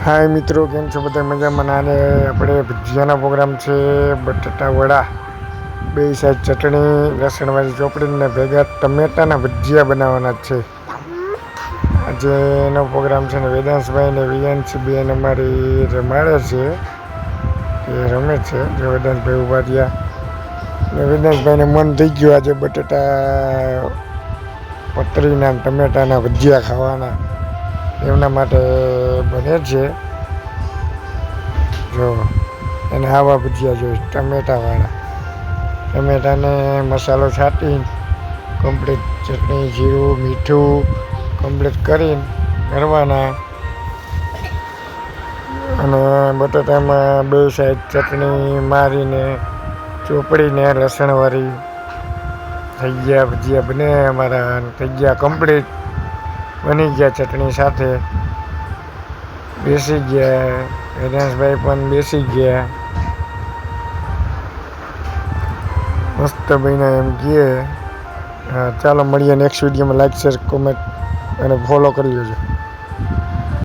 હાય મિત્રો, કેમ છો બધા? મજામાં. આને આપણે ભજીયાનો પ્રોગ્રામ છે. બટાટા વડા, બે સાઈડ ચટણી, લસણવાળી ચોપડીને ભેગા ટમેટાના ભજીયા બનાવવાના છે. આજે એનો પ્રોગ્રામ છે ને વેદાંશભાઈ ને વિયાંશ બેન અમારી રમાડે છે, એ રમે છે. જો વેદાંશભાઈ ઉભા થયા ને વેદાંશભાઈને મન થઈ ગયું આજે બટાટા પતરીના ટમેટાના ભજીયા ખાવાના, એમના માટે બને છે. જો એને આવા ભજીયા જોઈએ, ટમેટાવાળા. ટમેટાને મસાલો છાંટી કમ્પ્લીટ ચટણી, જીરું, મીઠું કમ્પ્લીટ કરીને કરવાના. અને બટાટામાં બે સાઈડ ચટણી મારીને ચોપડીને લસણવાળી થઈ ગયા ભજીયા બને અમારા. થઈ ગયા કમ્પ્લીટ, બની ગયા ચટણી સાથે. બેસી ગયા, વેદાંશભાઈ પણ બેસી ગયા. મસ્ત બન્યા એમ કહે. હા, ચાલો મળીએ નેક્સ્ટ વિડીયોમાં. લાઈક, શેર, કોમેન્ટ અને ફોલો કરી લેજો.